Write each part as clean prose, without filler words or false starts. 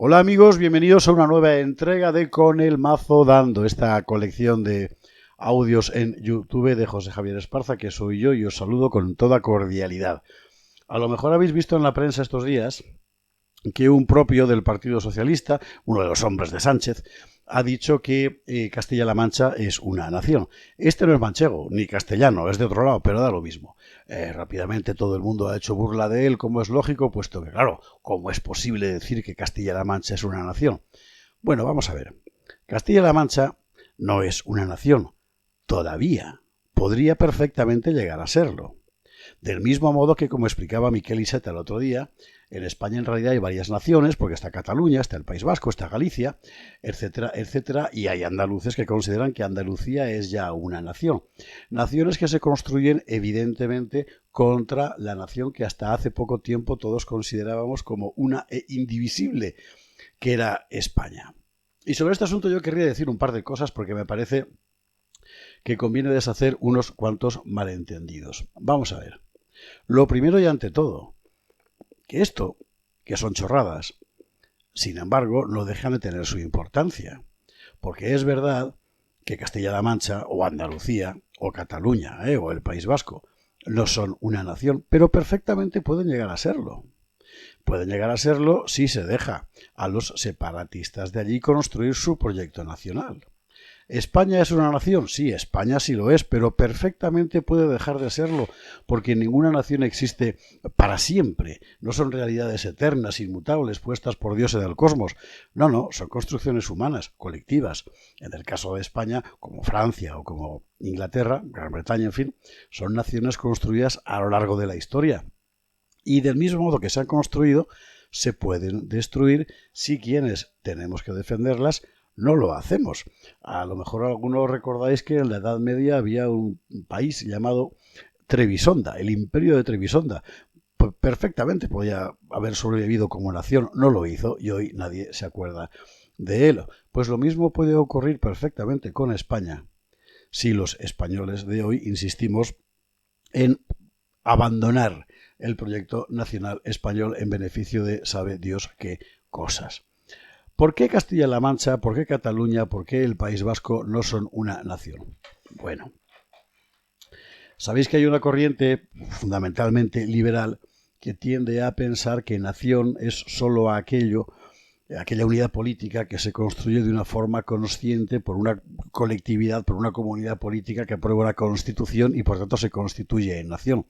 Hola amigos, bienvenidos a una nueva entrega de Con el Mazo Dando, esta colección de audios en YouTube de José Javier Esparza, que soy yo, y os saludo con toda cordialidad. A lo mejor habéis visto en la prensa estos días que un propio del Partido Socialista, uno de los hombres de Sánchez, ha dicho que Castilla-La Mancha es una nación. Este no es manchego, ni castellano, es de otro lado, pero da lo mismo. Rápidamente todo el mundo ha hecho burla de él, como es lógico, puesto que, claro, ¿cómo es posible decir que Castilla-La Mancha es una nación? Bueno, vamos a ver. Castilla-La Mancha no es una nación, todavía. Podría perfectamente llegar a serlo. Del mismo modo que, como explicaba Miquel Iceta el otro día, en España en realidad hay varias naciones, porque está Cataluña, está el País Vasco, está Galicia, etcétera, etcétera, y hay andaluces que consideran que Andalucía es ya una nación. Naciones que se construyen evidentemente contra la nación que hasta hace poco tiempo todos considerábamos como una e indivisible, que era España. Y sobre este asunto yo querría decir un par de cosas porque me parece que conviene deshacer unos cuantos malentendidos. Vamos a ver. Lo primero y ante todo, que esto, que son chorradas, sin embargo, no dejan de tener su importancia. Porque es verdad que Castilla-La Mancha, o Andalucía, o Cataluña, o el País Vasco, no son una nación, pero perfectamente pueden llegar a serlo. Pueden llegar a serlo si se deja a los separatistas de allí construir su proyecto nacional. ¿España es una nación? Sí, España sí lo es, pero perfectamente puede dejar de serlo, porque ninguna nación existe para siempre. No son realidades eternas, inmutables, puestas por dioses del cosmos. No, son construcciones humanas, colectivas. En el caso de España, como Francia o como Inglaterra, Gran Bretaña, en fin, son naciones construidas a lo largo de la historia. Y del mismo modo que se han construido, se pueden destruir si quienes tenemos que defenderlas no lo hacemos. A lo mejor algunos recordáis que en la Edad Media había un país llamado Trebisonda, el Imperio de Trebisonda. Perfectamente podía haber sobrevivido como nación, no lo hizo y hoy nadie se acuerda de él. Pues lo mismo puede ocurrir perfectamente con España si los españoles de hoy insistimos en abandonar el proyecto nacional español en beneficio de sabe Dios qué cosas. ¿Por qué Castilla-La Mancha, por qué Cataluña, por qué el País Vasco no son una nación? Bueno, sabéis que hay una corriente fundamentalmente liberal que tiende a pensar que nación es solo aquella unidad política que se construye de una forma consciente por una colectividad, por una comunidad política que aprueba una constitución y por tanto se constituye en nación.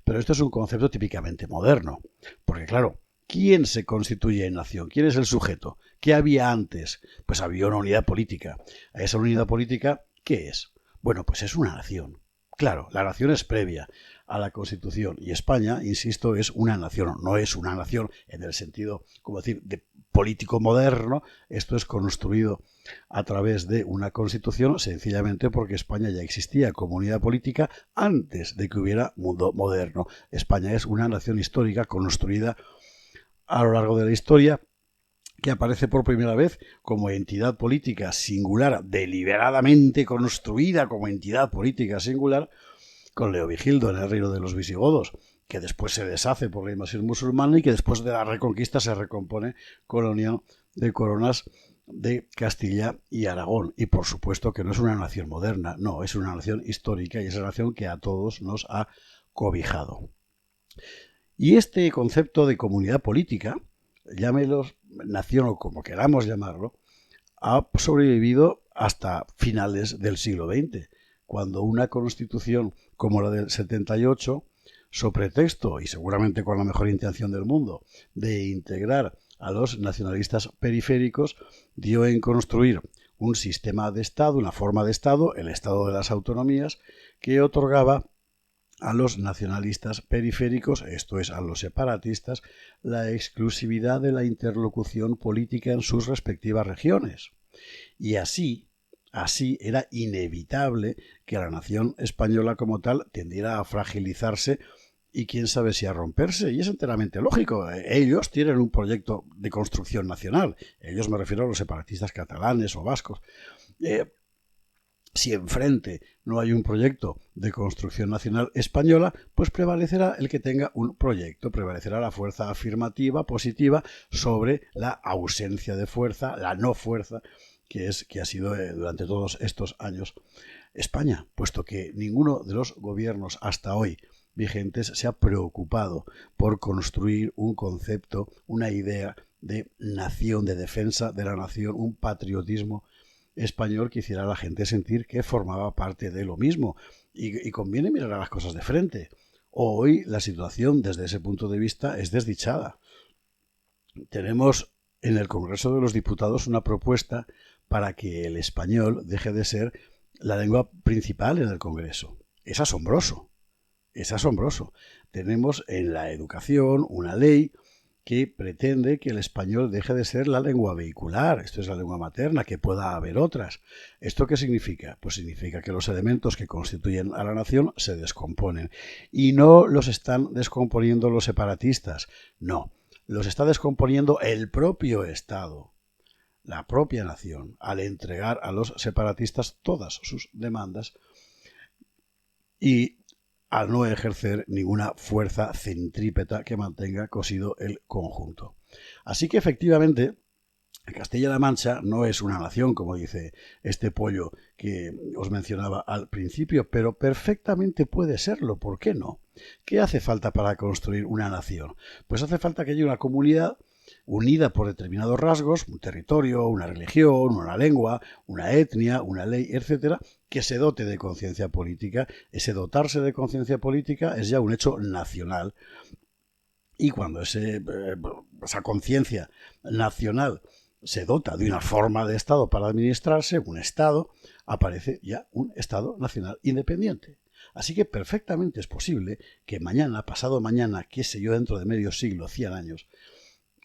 Pero esto es un concepto típicamente moderno, porque claro, ¿quién se constituye en nación? ¿Quién es el sujeto? ¿Qué había antes? Pues había una unidad política. ¿A esa unidad política qué es? Bueno, pues es una nación. Claro, la nación es previa a la Constitución y España, insisto, es una nación. No es una nación en el sentido, como decir, de político moderno. Esto es construido a través de una Constitución sencillamente porque España ya existía como unidad política antes de que hubiera mundo moderno. España es una nación histórica construida a lo largo de la historia, que aparece por primera vez como entidad política singular, deliberadamente construida como entidad política singular, con Leovigildo en el reino de los visigodos, que después se deshace por la invasión musulmana y que después de la reconquista se recompone con la unión de coronas de Castilla y Aragón. Y por supuesto que no es una nación moderna, no, es una nación histórica y es una nación que a todos nos ha cobijado. Y este concepto de comunidad política, llámelo nación o como queramos llamarlo, ha sobrevivido hasta finales del siglo XX, cuando una constitución como la del 78, so pretexto, y seguramente con la mejor intención del mundo, de integrar a los nacionalistas periféricos, dio en construir un sistema de Estado, una forma de Estado, el Estado de las autonomías, que otorgaba a los nacionalistas periféricos, esto es, a los separatistas, la exclusividad de la interlocución política en sus respectivas regiones. Y así era inevitable que la nación española como tal tendiera a fragilizarse y quién sabe si a romperse, y es enteramente lógico. Ellos tienen un proyecto de construcción nacional. Ellos, me refiero a los separatistas catalanes o vascos. Si enfrente no hay un proyecto de construcción nacional española, pues prevalecerá el que tenga un proyecto, prevalecerá la fuerza afirmativa, positiva, sobre la ausencia de fuerza, la no fuerza, que ha sido durante todos estos años España, puesto que ninguno de los gobiernos hasta hoy vigentes se ha preocupado por construir un concepto, una idea de nación, de defensa de la nación, un patriotismo español que hiciera a la gente sentir que formaba parte de lo mismo. Y conviene mirar a las cosas de frente. Hoy la situación desde ese punto de vista es desdichada. Tenemos en el Congreso de los Diputados una propuesta para que el español deje de ser la lengua principal en el Congreso. Es asombroso, es asombroso. Tenemos en la educación una ley que pretende que el español deje de ser la lengua vehicular, esto es la lengua materna, que pueda haber otras. ¿Esto qué significa? Pues significa que los elementos que constituyen a la nación se descomponen. Y no los están descomponiendo los separatistas, no, los está descomponiendo el propio Estado, la propia nación, al entregar a los separatistas todas sus demandas y al no ejercer ninguna fuerza centrípeta que mantenga cosido el conjunto. Así que efectivamente Castilla-La Mancha no es una nación, como dice este pollo que os mencionaba al principio, pero perfectamente puede serlo, ¿por qué no? ¿Qué hace falta para construir una nación? Pues hace falta que haya una comunidad unida por determinados rasgos, un territorio, una religión, una lengua, una etnia, una ley, etcétera, que se dote de conciencia política. Ese dotarse de conciencia política es ya un hecho nacional. Y cuando esa conciencia nacional se dota de una forma de Estado para administrarse, un Estado, aparece ya un Estado nacional independiente. Así que perfectamente es posible que mañana, pasado mañana, qué sé yo, dentro de medio siglo, 100 años,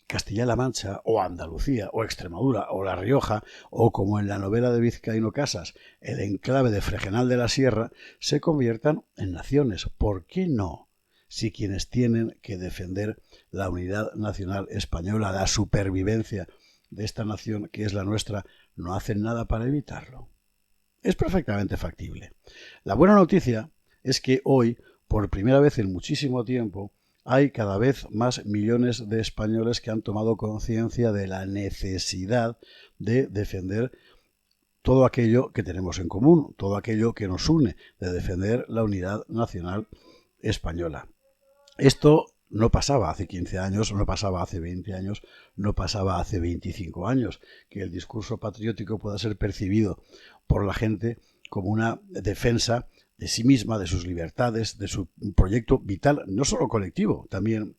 Castilla-La Mancha o Andalucía o Extremadura o La Rioja o, como en la novela de Vizcaíno Casas, el enclave de Fregenal de la Sierra, se conviertan en naciones. ¿Por qué no? Si quienes tienen que defender la unidad nacional española, la supervivencia de esta nación que es la nuestra, no hacen nada para evitarlo. Es perfectamente factible. La buena noticia es que hoy, por primera vez en muchísimo tiempo, hay cada vez más millones de españoles que han tomado conciencia de la necesidad de defender todo aquello que tenemos en común, todo aquello que nos une, de defender la unidad nacional española. Esto no pasaba hace 15 años, no pasaba hace 20 años, no pasaba hace 25 años, que el discurso patriótico pueda ser percibido por la gente como una defensa de sí misma, de sus libertades, de su proyecto vital, no solo colectivo, también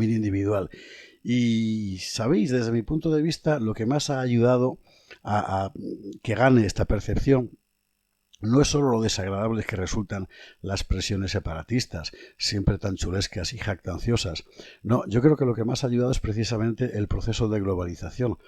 individual. Y sabéis, desde mi punto de vista, lo que más ha ayudado a que gane esta percepción no es solo lo desagradables que resultan las presiones separatistas, siempre tan chulescas y jactanciosas. No, yo creo que lo que más ha ayudado es precisamente el proceso de globalización,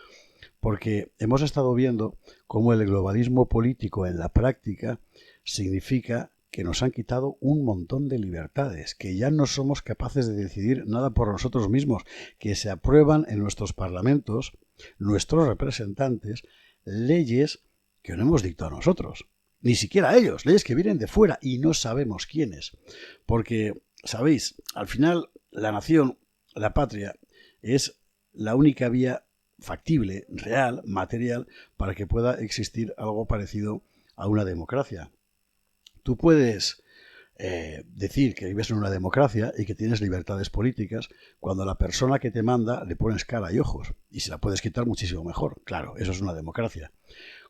porque hemos estado viendo cómo el globalismo político en la práctica significa que nos han quitado un montón de libertades, que ya no somos capaces de decidir nada por nosotros mismos, que se aprueban en nuestros parlamentos, nuestros representantes, leyes que no hemos dictado nosotros. Ni siquiera ellos, leyes que vienen de fuera y no sabemos quiénes. Porque, sabéis, al final la nación, la patria, es la única vía factible, real, material, para que pueda existir algo parecido a una democracia. Tú puedes decir que vives en una democracia y que tienes libertades políticas cuando a la persona que te manda le pones cara y ojos, y se la puedes quitar muchísimo mejor. Claro, eso es una democracia.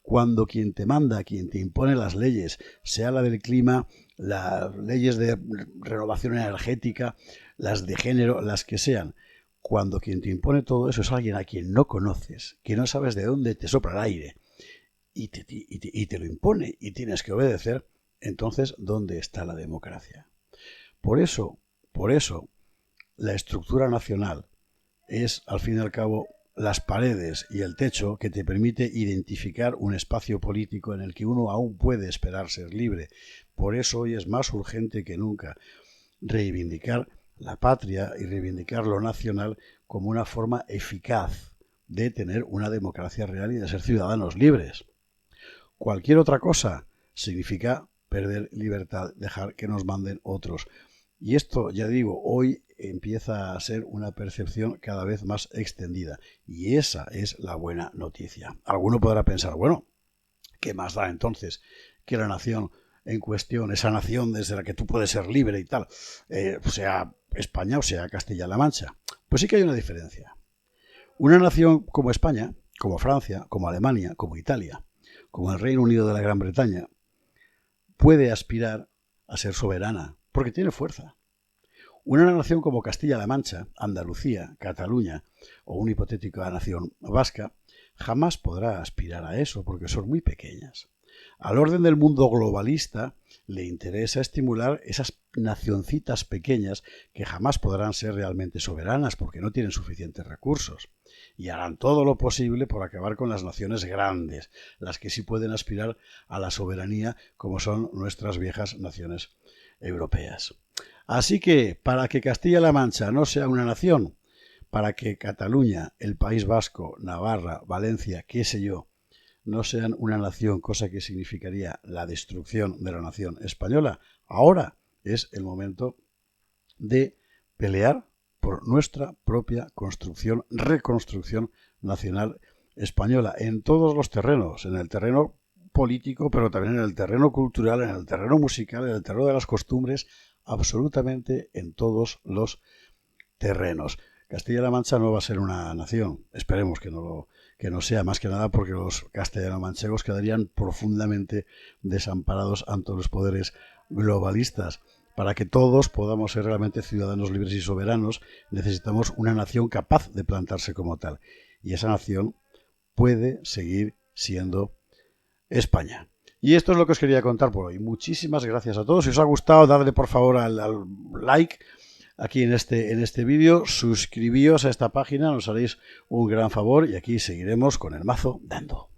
Cuando quien te manda, quien te impone las leyes, sea la del clima, las leyes de renovación energética, las de género, las que sean, cuando quien te impone todo eso es alguien a quien no conoces, que no sabes de dónde te sopla el aire y te lo impone y tienes que obedecer, entonces, ¿dónde está la democracia? Por eso, la estructura nacional es, al fin y al cabo, las paredes y el techo que te permite identificar un espacio político en el que uno aún puede esperar ser libre. Por eso hoy es más urgente que nunca reivindicar la patria y reivindicar lo nacional como una forma eficaz de tener una democracia real y de ser ciudadanos libres. Cualquier otra cosa significa perder libertad, dejar que nos manden otros. Y esto, ya digo, hoy empieza a ser una percepción cada vez más extendida. Y esa es la buena noticia. Alguno podrá pensar, bueno, ¿qué más da entonces que la nación en cuestión, esa nación desde la que tú puedes ser libre y tal, sea España o sea Castilla-La Mancha? Pues sí que hay una diferencia. Una nación como España, como Francia, como Alemania, como Italia, como el Reino Unido de la Gran Bretaña, puede aspirar a ser soberana, porque tiene fuerza. Una nación como Castilla-La Mancha, Andalucía, Cataluña o una hipotética nación vasca jamás podrá aspirar a eso porque son muy pequeñas. Al orden del mundo globalista le interesa estimular esas nacioncitas pequeñas que jamás podrán ser realmente soberanas porque no tienen suficientes recursos. Y harán todo lo posible por acabar con las naciones grandes, las que sí pueden aspirar a la soberanía como son nuestras viejas naciones europeas. Así que, para que Castilla-La Mancha no sea una nación, para que Cataluña, el País Vasco, Navarra, Valencia, qué sé yo, no sean una nación, cosa que significaría la destrucción de la nación española, ahora es el momento de pelear por nuestra propia construcción, reconstrucción nacional española, en todos los terrenos, en el terreno político, pero también en el terreno cultural, en el terreno musical, en el terreno de las costumbres, absolutamente en todos los terrenos. Castilla-La Mancha no va a ser una nación, esperemos que no sea, más que nada porque los castellano-manchegos quedarían profundamente desamparados ante los poderes globalistas. Para que todos podamos ser realmente ciudadanos libres y soberanos, necesitamos una nación capaz de plantarse como tal. Y esa nación puede seguir siendo España. Y esto es lo que os quería contar por hoy. Muchísimas gracias a todos. Si os ha gustado, dadle por favor al like aquí en este vídeo. Suscribíos a esta página, nos haréis un gran favor y aquí seguiremos con el mazo dando.